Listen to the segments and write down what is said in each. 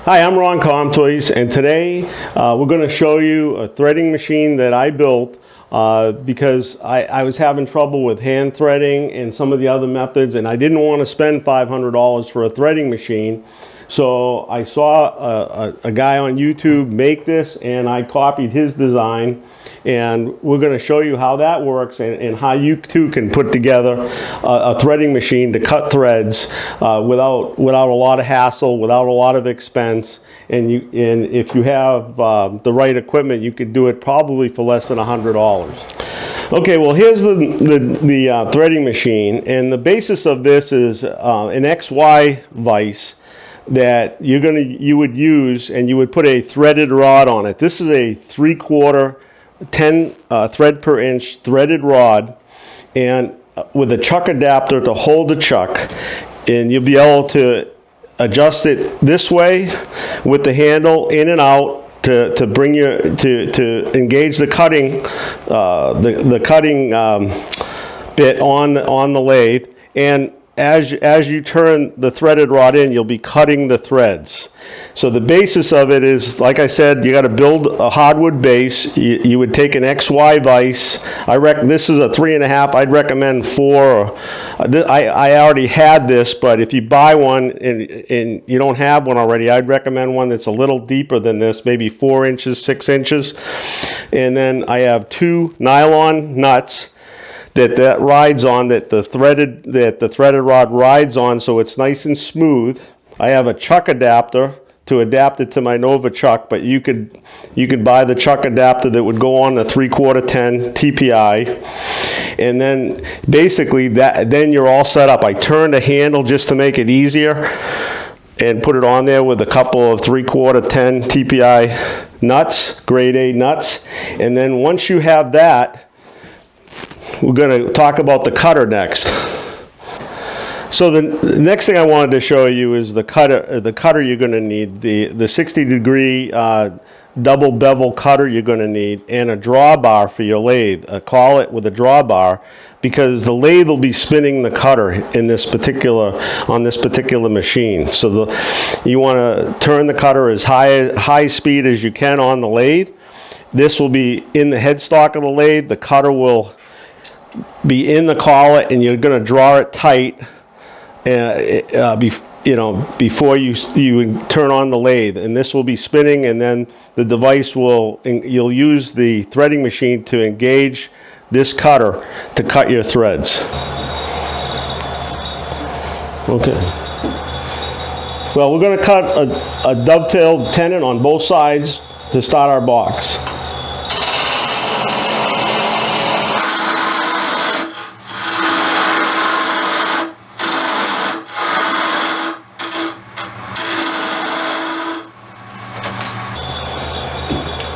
Hi, I'm Ron Comtois, and today we're going to show you a threading machine that I built because I was having trouble with hand threading and some of the other methods, and I didn't want to spend $500 for a threading machine. So I saw a guy on YouTube make this, and I copied his design, and we're going to show you how that works and how you too can put together a threading machine to cut threads without a lot of hassle, without a lot of expense. And if you have the right equipment, you could do it probably for less than $100. Okay, well, here's the threading machine, and the basis of this is an XY vise that you would use, and you would put a threaded rod on it. This is a 3/4 10 thread per inch threaded rod, and with a chuck adapter to hold the chuck, and you'll be able to adjust it this way with the handle in and out to bring to engage the cutting bit on the lathe. And as you turn the threaded rod in, you'll be cutting the threads. So the basis of it is, like I said, you got to build a hardwood base. You would take an XY vise. This is a 3.5. I'd recommend 4. I already had this, but if you buy one and you don't have one already, I'd recommend one that's a little deeper than this, maybe 4 inches, 6 inches. And then I have 2 nylon nuts that rides on, that the threaded rod rides on, so it's nice and smooth. I have a chuck adapter to adapt it to my Nova chuck, but you could buy the chuck adapter that would go on the 3/4 10 TPI, and then basically then you're all set up. I turned the handle just to make it easier and put it on there with a couple of 3/4 10 TPI nuts, grade A nuts, and then once you have that, we're going to talk about the cutter next. So the next thing I wanted to show you is the cutter. The cutter you're going to need, the 60-degree double bevel cutter you're going to need, and a drawbar for your lathe, a collet with a drawbar, because the lathe will be spinning the cutter on this particular machine. So you want to turn the cutter as high speed as you can on the lathe. This will be in the headstock of the lathe. The cutter will be in the collet, and you're going to draw it tight before you turn on the lathe, and this will be spinning, and then the device you'll use the threading machine to engage this cutter to cut your threads. Okay, well, we're going to cut a dovetailed tenon on both sides to start our box.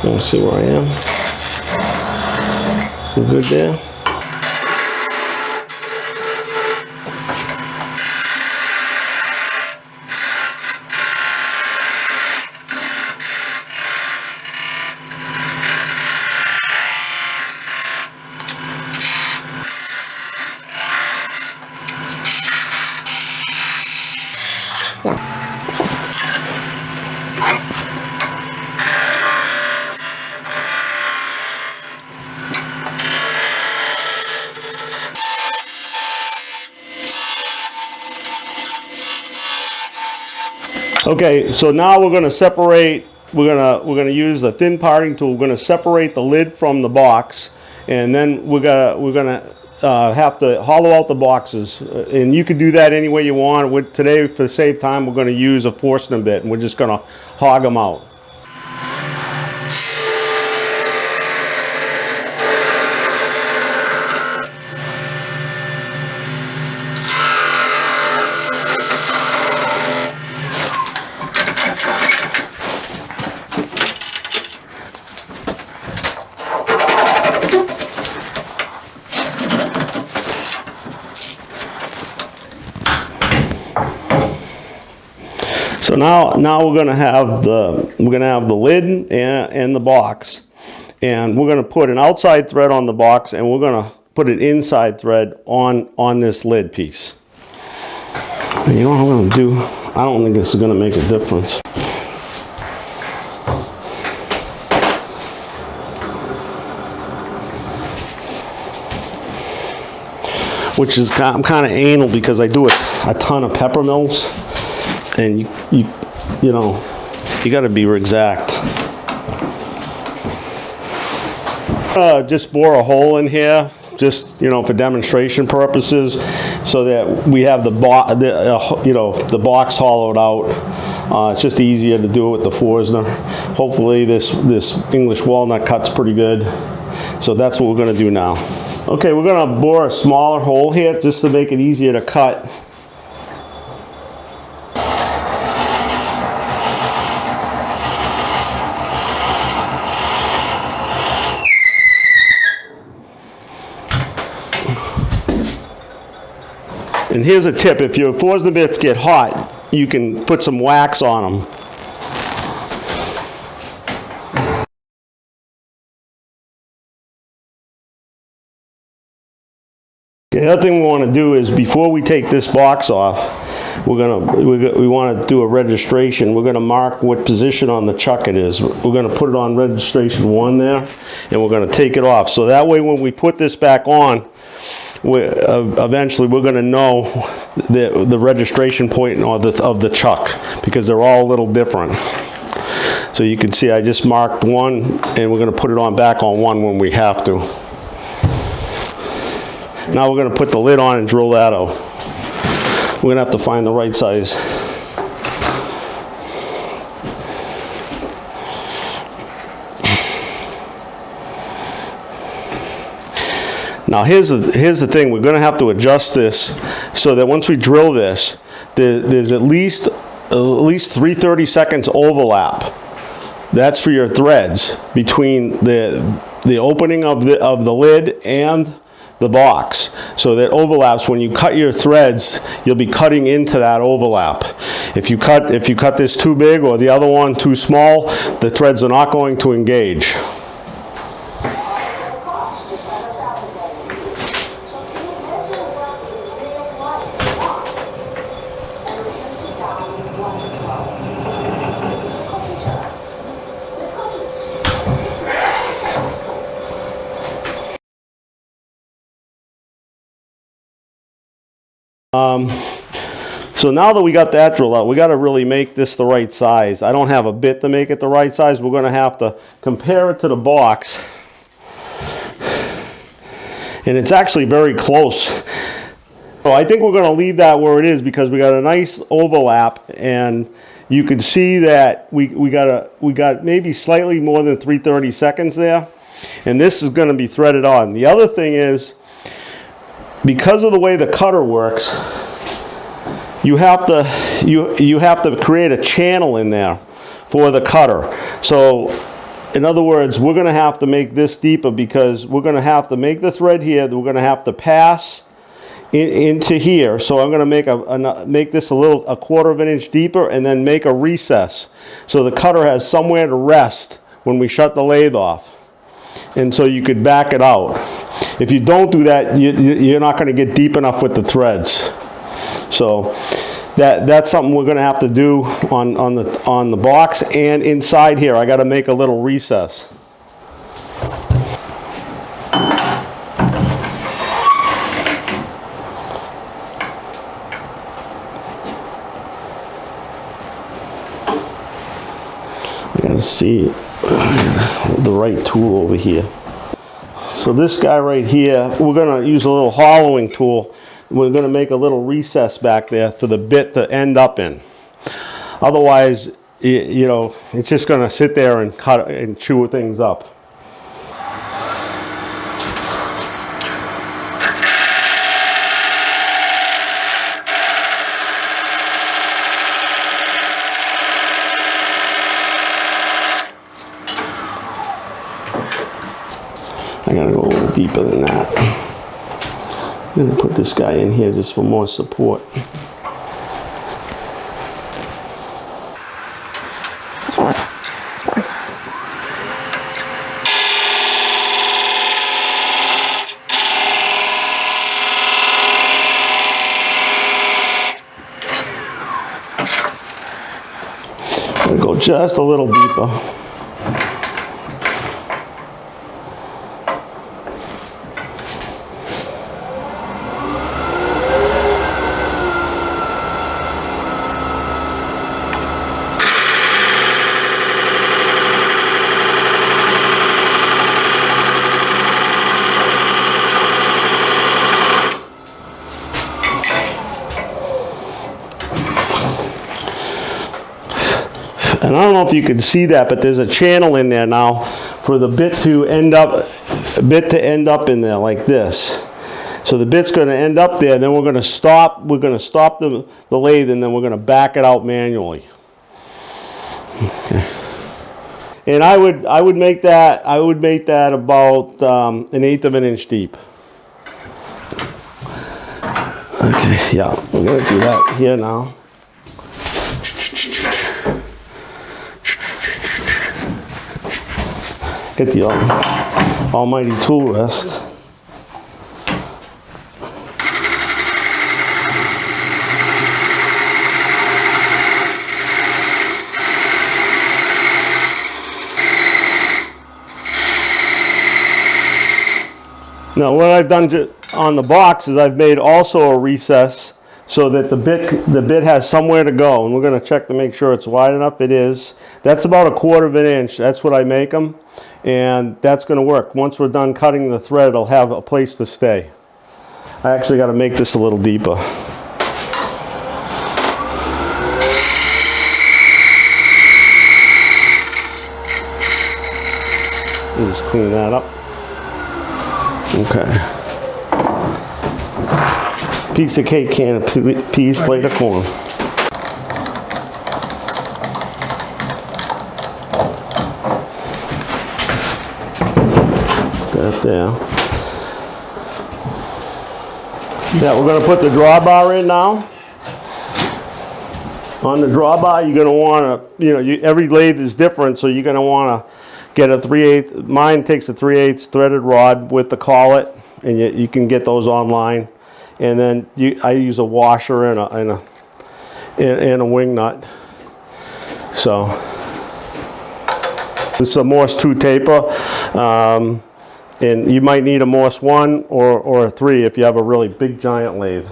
Let me see where I am. We're good there. Okay, so now we're going to separate. We're going to use the thin parting tool. We're going to separate the lid from the box, and then we're going to have to hollow out the boxes. And you can do that any way you want. Today, for the save time, we're going to use a Forstner bit, and we're just going to hog them out. So now we're going to have the lid and the box, and we're going to put an outside thread on the box, and we're going to put an inside thread on this lid piece. You know what I'm going to do? I don't think this is going to make a difference. which is I'm kind of anal because I do a ton of pepper mills, and you know, you got to be exact. Just bore a hole in here, just for demonstration purposes, so that we have the box hollowed out. It's just easier to do it with the Forstner. Hopefully this English walnut cuts pretty good. So that's what we're going to do now. Okay, we're going to bore a smaller hole here just to make it easier to cut. And here's a tip: if your Forstner bits get hot, you can put some wax on them. The other thing we want to do is, before we take this box off, we want to do a registration. We're going to mark what position on the chuck it is. We're going to put it on registration 1 there, and we're going to take it off. So that way, when we put this back on, eventually we're going to know the registration point of the chuck, because they're all a little different. So you can see I just marked 1, and we're going to put it on back on 1 when we have to. Now we're going to put the lid on and drill that out. We're going to have to find the right size. Now here's the thing: we're going to have to adjust this so that once we drill this, there's at least 3/30 seconds overlap. That's for your threads between the opening of the lid and the box. So that overlaps. When you cut your threads, you'll be cutting into that overlap. If you cut this too big or the other one too small, the threads are not going to engage. So now that we got that drilled out, we got to really make this the right size. I don't have a bit to make it the right size. We're going to have to compare it to the box. And it's actually very close. So I think we're going to leave that where it is, because we got a nice overlap, and you can see that we got maybe slightly more than 3/30 seconds there. And this is going to be threaded on. The other thing is, because of the way the cutter works, you have to create a channel in there for the cutter. So in other words, we're going to have to make this deeper, because we're going to have to make the thread here. We're going to have to pass into here. So I'm going to make this a 1/4 of an inch deeper, and then make a recess so the cutter has somewhere to rest when we shut the lathe off, and so you could back it out. If you don't do that, you're not going to get deep enough with the threads. So that's something we're going to have to do on the box, and inside here I got to make a little recess. I got to see the right tool over here. So this guy right here, we're going to use a little hollowing tool. We're going to make a little recess back there for the bit to end up in. Otherwise, it's just going to sit there and cut and chew things up. I gotta go a little deeper than that. I'm gonna put this guy in here just for more support. I'm gonna go just a little deeper. And I don't know if you can see that, but there's a channel in there now for the bit to end up in there like this. So the bit's going to end up there, then we're going to stop the lathe, and then we're going to back it out manually. Okay. And I would make that about 1/8 of an inch deep. Okay, yeah, we're going to do that here now. Get the almighty tool rest. Now what I've done on the box is I've made also a recess so that the bit has somewhere to go, and we're going to check to make sure it's wide enough. It is. That's about 1/4 of an inch. That's what I make them, and that's going to work. Once we're done cutting the thread, it'll have a place to stay. I actually got to make this a little deeper. Just clean that up. Okay. Piece of cake, can of peas, plate of corn. That there. Yeah, we're going to put the drawbar in now. On the drawbar, you're going to want to, every lathe is different, so you're going to want to get a 3/8. Mine takes a 3/8 threaded rod with the collet, and you can get those online. And then I use a washer and a wing nut. So this is a Morse 2 taper, and you might need a Morse 1 or a 3 if you have a really big giant lathe.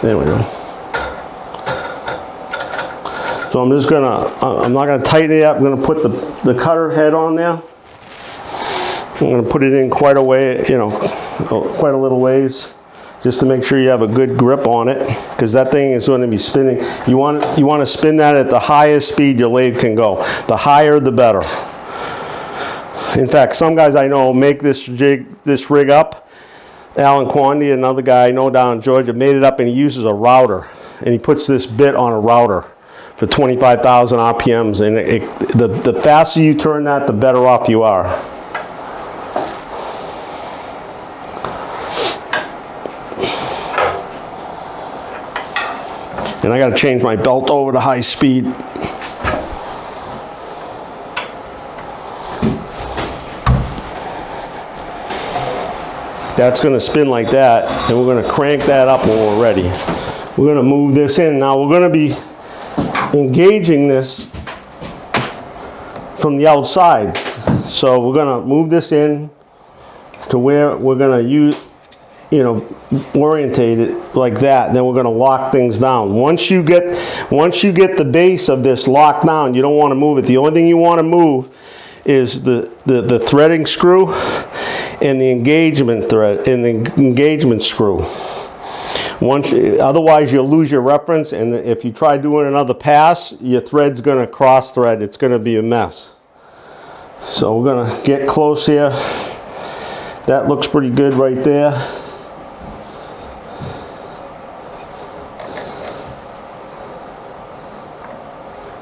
There we go. So I'm not gonna tighten it up. I'm gonna put the cutter head on there. I'm gonna put it in quite a way, quite a little ways, just to make sure you have a good grip on it, because that thing is going to be spinning. You want to spin that at the highest speed your lathe can go. The higher, the better. In fact, some guys I know make this rig up. Alan Quandy, another guy I know down in Georgia, made it up, and he uses a router, and he puts this bit on a router for 25,000 RPMs, and the faster you turn that, the better off you are. And I got to change my belt over to high speed. That's going to spin like that, and we're going to crank that up when we're ready. We're going to move this in. Now we're going to be engaging this from the outside. So we're going to move this in to where we're going to use, orientate it like that. Then we're going to lock things down. Once you get the base of this locked down, you don't want to move it. The only thing you want to move is the threading screw and the engagement thread and the engagement screw. Otherwise you'll lose your reference, and if you try doing another pass, your thread's going to cross thread. It's going to be a mess. So we're going to get close here. That looks pretty good right there.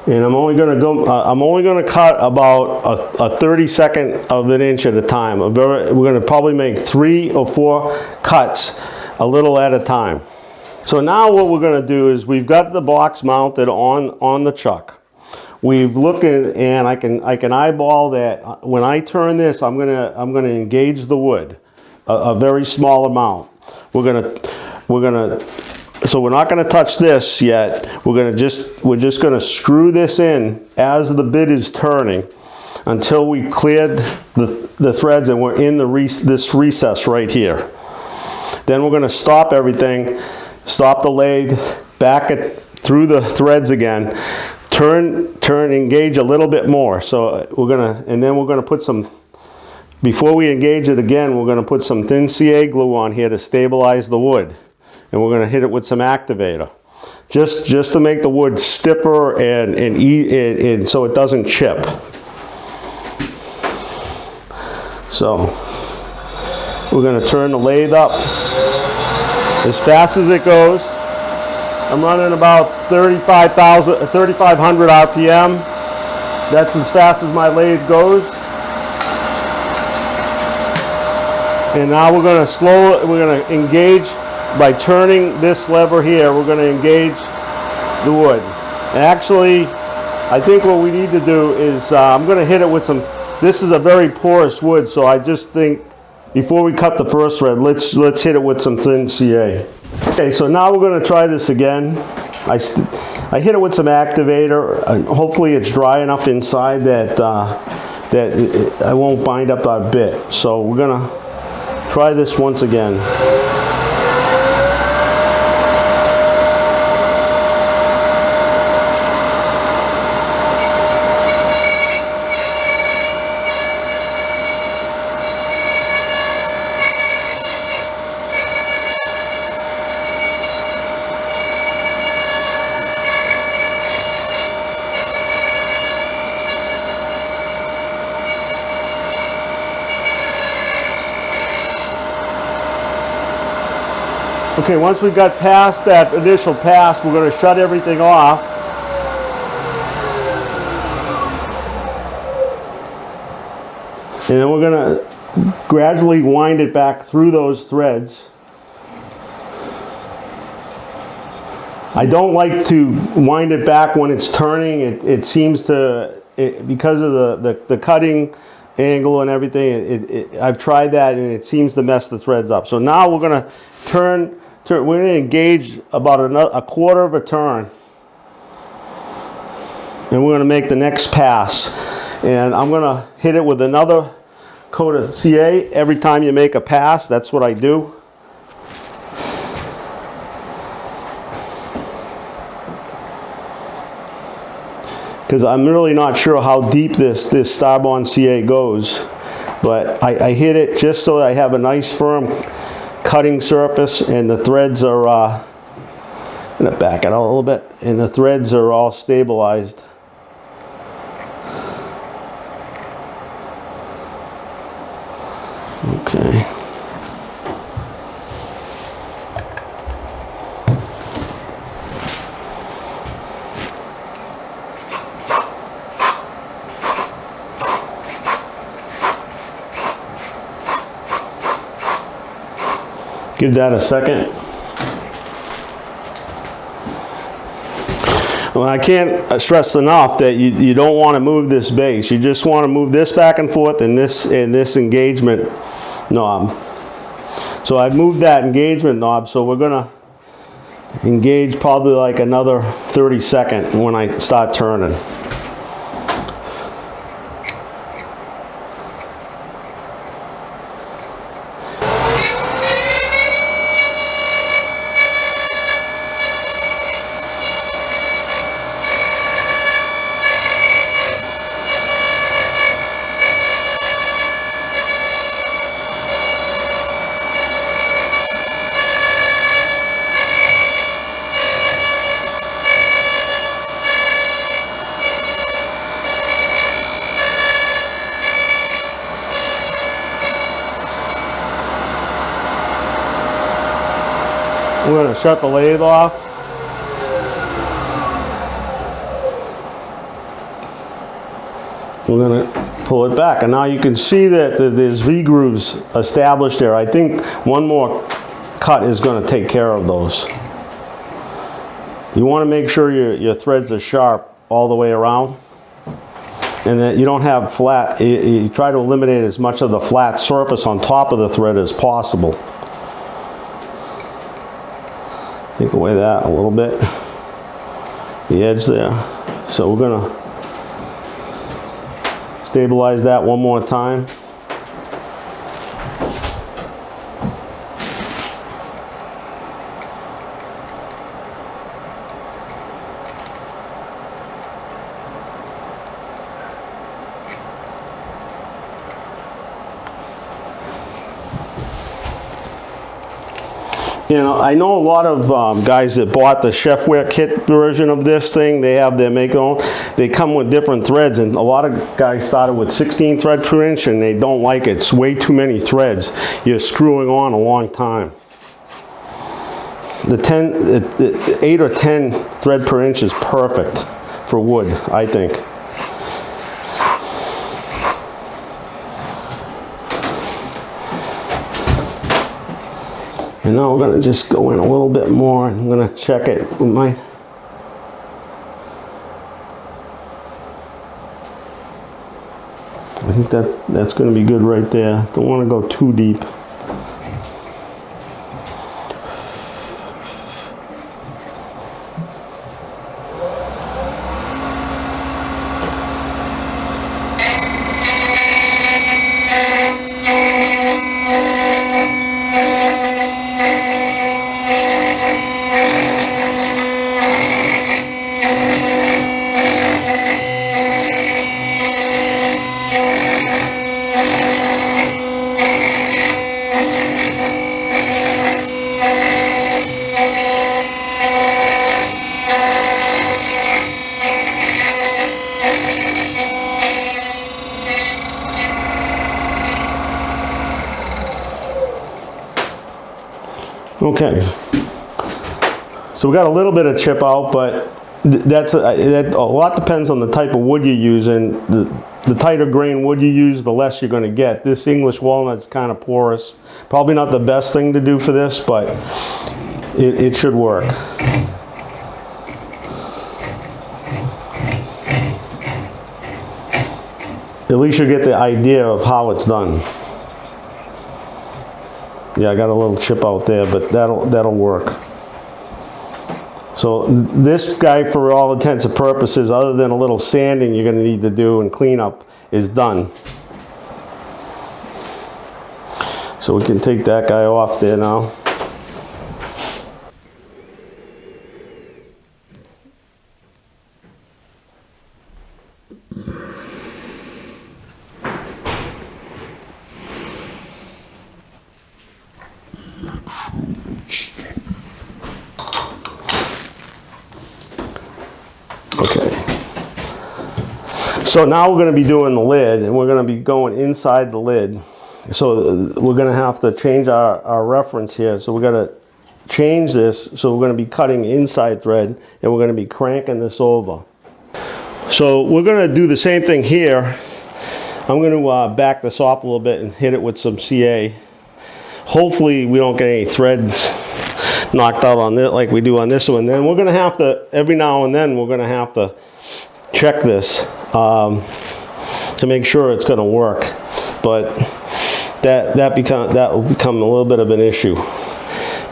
And I'm only going to cut about a 32nd of an inch at a time. We're going to probably make 3 or 4 cuts a little at a time. So now what we're going to do is we've got the box mounted on the chuck. We've looked at, and I can eyeball that. When I turn this, I'm gonna engage the wood, a very small amount. So we're not going to touch this yet. We're just going to screw this in as the bit is turning until we cleared the threads and we're in this recess right here. Then we're going to stop everything, stop the lathe, back it through the threads again, turn, engage a little bit more. So and then we're going to put some before we engage it again, we're going to put some thin CA glue on here to stabilize the wood. And we're going to hit it with some activator. Just to make the wood stiffer and so it doesn't chip. So we're going to turn the lathe up as fast as it goes. I'm running about 3,500 RPM. That's as fast as my lathe goes. And now we're going to engage by turning this lever here. We're going to engage the wood. And actually, I think what we need to do is I'm going to hit it with some. This is a very porous wood, so I just think before we cut the first thread, let's hit it with some thin CA. Okay, so now we're going to try this again. I hit it with some activator. Hopefully, it's dry enough inside that I won't bind up our bit. So we're going to try this once again. Okay, once we got past that initial pass, we're going to shut everything off. And then we're going to gradually wind it back through those threads. I don't like to wind it back when it's turning. It seems to, because of the cutting angle and everything, I've tried that and it seems to mess the threads up. So now we're going to we're going to engage about a quarter of a turn. And we're going to make the next pass. And I'm going to hit it with another coat of CA every time you make a pass. That's what I do. Because I'm really not sure how deep this Starbond CA goes. But I hit it just so that I have a nice firm cutting surface, and the threads are, I'm going to back it out a little bit, and the threads are all stabilized. Okay. Give that a second. Well, I can't stress enough that you don't want to move this base. You just want to move this back and forth and this engagement knob. So I've moved that engagement knob, so we're going to engage probably like another 30 seconds when I start turning. We're going to shut the lathe off. We're going to pull it back, and now you can see that there's V-grooves established there. I think one more cut is going to take care of those. You want to make sure your threads are sharp all the way around, and that you don't have flat. You try to eliminate as much of the flat surface on top of the thread as possible. Take away that a little bit, the edge there. So we're going to stabilize that one more time. You know, I know a lot of guys that bought the chefware kit version of this thing. They have their make their own. They come with different threads, and a lot of guys started with 16 thread per inch, and they don't like it. It's way too many threads. You're screwing on a long time. The 8 or 10 thread per inch is perfect for wood, I think. And now we're going to just go in a little bit more. I'm going to check it with my... I think that's going to be good right there. Don't want to go too deep. Okay, so we got a little bit of chip out, but that a lot depends on the type of wood you're using. The tighter grain wood you use, the less you're going to get. This English walnut's kind of porous. Probably not the best thing to do for this, but it should work. At least you get the idea of how it's done. Yeah, I got a little chip out there, but that'll work. So this guy, for all intents and purposes, other than a little sanding you're going to need to do and cleanup, is done. So we can take that guy off there now. Okay, so now we're going to be doing the lid, and we're going to be going inside the lid. So we're going to have to change our reference here. So we're going to change this. So we're going to be cutting inside thread, and we're going to be cranking this over. So we're going to do the same thing here. I'm going to back this off a little bit and hit it with some CA. Hopefully we don't get any threads knocked out on it like we do on this one. Then we're going to have to, every now and then, we're going to have to check this to make sure it's going to work. But that will become a little bit of an issue,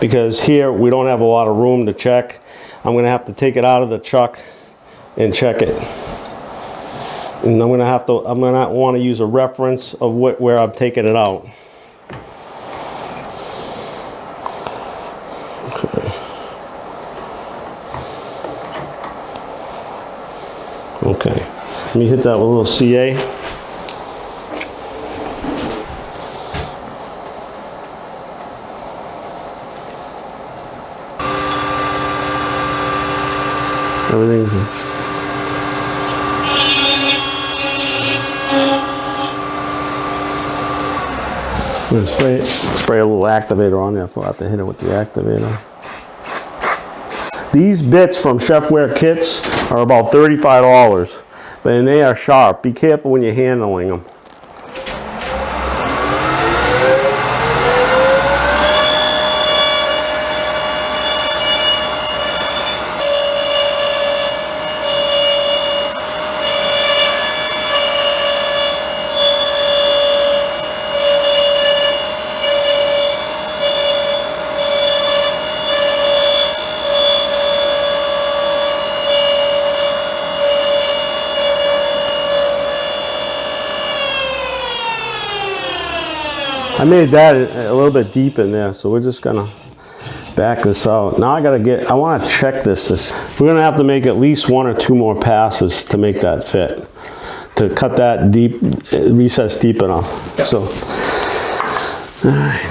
because here we don't have a lot of room to check. I'm going to have to take it out of the chuck and check it. And I'm going to want to use a reference of where I'm taking it out. Okay, let me hit that with a little CA. Everything's I'm going to spray a little activator on there, so I'll have to hit it with the activator. These bits from chefware kits are about $35, and they are sharp. Be careful when you're handling them. I made that a little bit deep in there, so we're just gonna back this out. Now I want to check this. We're gonna have to make at least 1 or 2 more passes to make that fit, to cut that deep, recess deep enough. So, all right.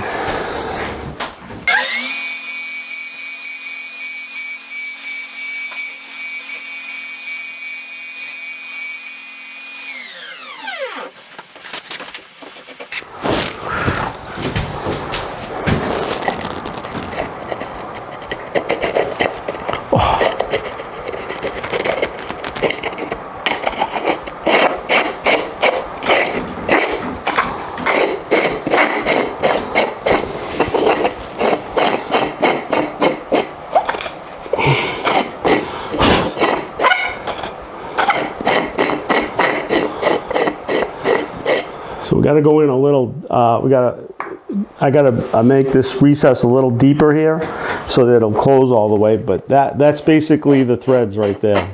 So we got to go in a little, I got to make this recess a little deeper here so that it'll close all the way, but that's basically the threads right there.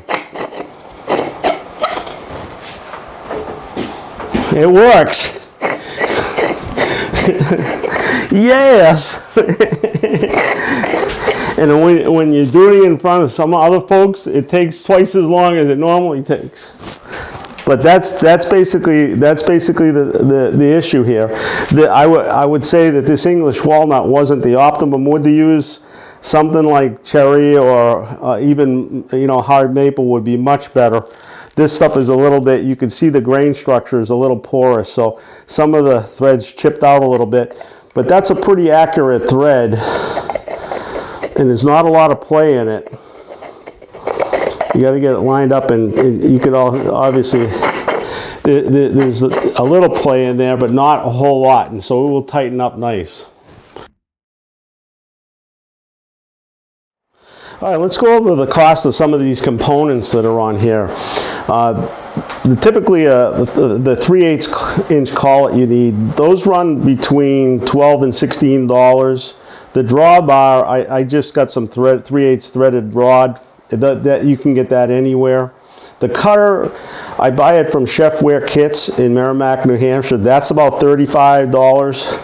It works. Yes. And when you're doing it in front of some other folks, it takes twice as long as it normally takes. But that's basically the issue here. I would say that this English walnut wasn't the optimum wood to use. Something like cherry or even hard maple would be much better. This stuff is a little bit, you can see the grain structure is a little porous, so some of the threads chipped out a little bit. But that's a pretty accurate thread, and there's not a lot of play in it. You got to get it lined up, and you could obviously, there's a little play in there, but not a whole lot, and so it will tighten up nice. All right, let's go over the cost of some of these components that are on here. Typically, the 3/8 inch collet you need, those run between $12 and $16. The drawbar, I just got some 3/8 threaded rod. That you can get that anywhere. The cutter, I buy it from Chefware Kits in Merrimack, New Hampshire. That's about $35.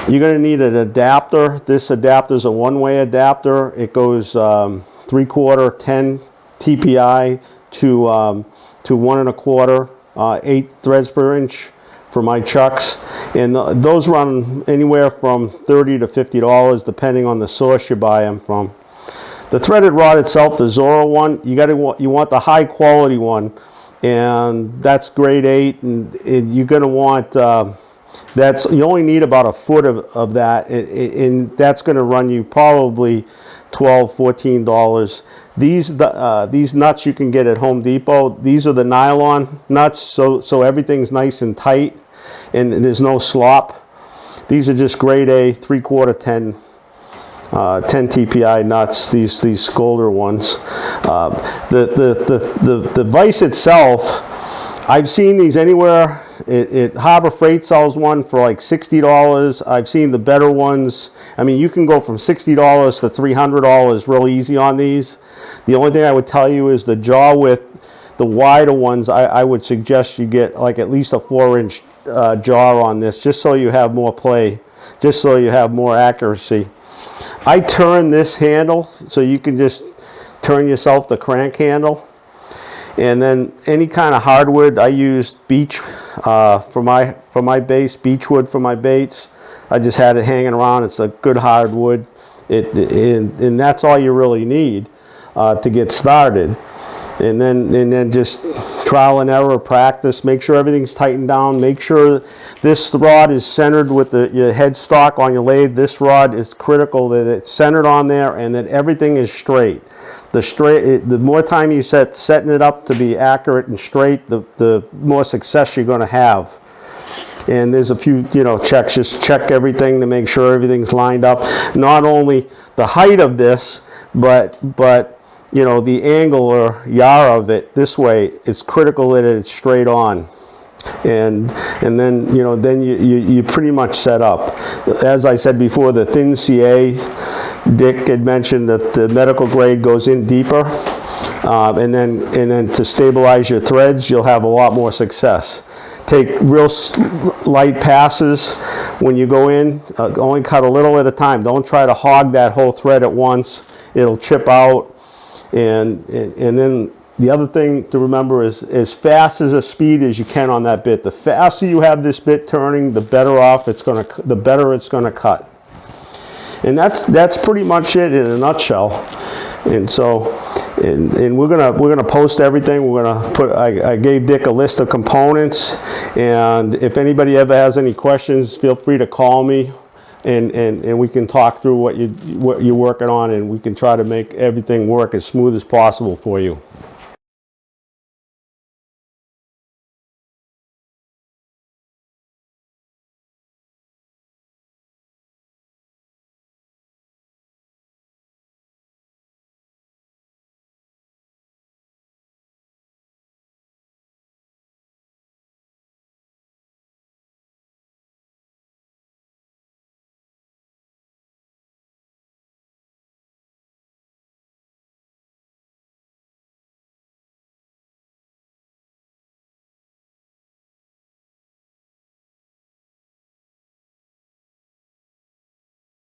You're going to need an adapter. This adapter is a one-way adapter. It goes 3/4 10 TPI to 1 1/4 8 threads per inch for my chucks, and those run anywhere from $30 to $50 depending on the source you buy them from. The threaded rod itself, the Zorro one, you want the high quality one, and that's grade 8, and you're going to want you only need about a foot of that, and that's going to run you probably $12, $14. These nuts you can get at Home Depot. These are the nylon nuts, so everything's nice and tight, and there's no slop. These are just grade A 3/4 10 TPI nuts. These Skolder ones. The vise itself, I've seen these anywhere. Harbor Freight sells one for like $60. I've seen the better ones. I mean, you can go from $60 to $300 real easy on these. The only thing I would tell you is the jaw width, the wider ones, I would suggest you get like at least a 4-inch jaw on this, just so you have more play, just so you have more accuracy. I turn this handle so you can just turn yourself the crank handle. And then any kind of hardwood, I use beech for my base, beechwood for my baits. I just had it hanging around. It's a good hardwood, and that's all you really need to get started. And then just trial and error practice. Make sure everything's tightened down. Make sure this rod is centered with your headstock on your lathe. This rod is critical that it's centered on there and that everything is straight. The more time you setting it up to be accurate and straight, the more success you're going to have. And there's a few checks. Just check everything to make sure everything's lined up. Not only the height of this, but the angle or yaw of it this way, it's critical that it's straight on. And then then you pretty much set up. As I said before, the thin CA, Dick had mentioned that the medical grade goes in deeper, and then to stabilize your threads, you'll have a lot more success. Take real light passes when you go in. Only cut a little at a time. Don't try to hog that whole thread at once. It'll chip out. And then the other thing to remember is as fast as a speed as you can on that bit. The faster you have this bit turning, the better it's gonna cut. And that's pretty much it in a nutshell. And so, and we're gonna post everything. We're gonna put. I gave Dick a list of components, and if anybody ever has any questions, feel free to call me. And we can talk through what you're working on, and we can try to make everything work as smooth as possible for you.